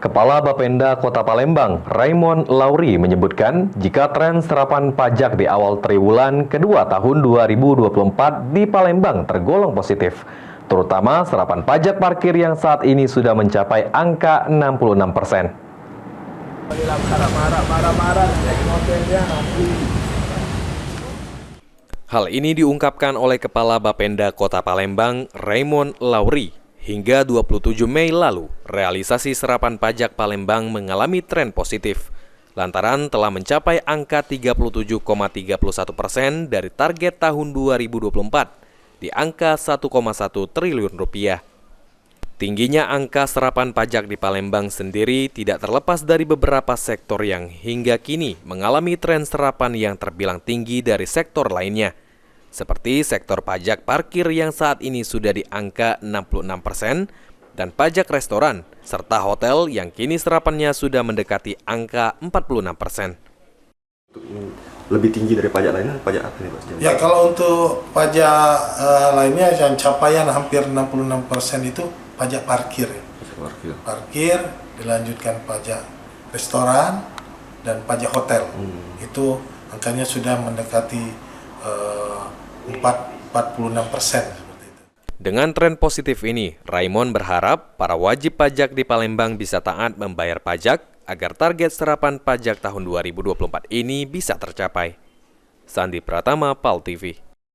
Kepala Bapenda Kota Palembang, Raymond Lauri menyebutkan jika tren serapan pajak di awal triwulan kedua tahun 2024 di Palembang tergolong positif, terutama serapan pajak parkir yang saat ini sudah mencapai angka 66%. Hal ini diungkapkan oleh Kepala Bapenda Kota Palembang, Raymond Lauri. Hingga 27 Mei lalu, realisasi serapan pajak Palembang mengalami tren positif, lantaran telah mencapai angka 37,31% dari target tahun 2024 di angka 1,1 triliun rupiah. Tingginya angka serapan pajak di Palembang sendiri tidak terlepas dari beberapa sektor yang hingga kini mengalami tren serapan yang terbilang tinggi dari sektor lainnya, seperti sektor pajak parkir yang saat ini sudah di angka 66% dan pajak restoran, serta hotel yang kini serapannya sudah mendekati angka 46%. Lebih tinggi dari pajak lainnya, pajak apa nih Pak? Ya, kalau untuk pajak lainnya yang capaian hampir 66% itu pajak parkir. Parkir, dilanjutkan pajak restoran dan pajak hotel. Itu angkanya sudah mendekati 46%. Dengan tren positif ini, Raymond berharap para wajib pajak di Palembang bisa taat membayar pajak agar target serapan pajak tahun 2024 ini bisa tercapai. Sandi Pratama, PAL TV.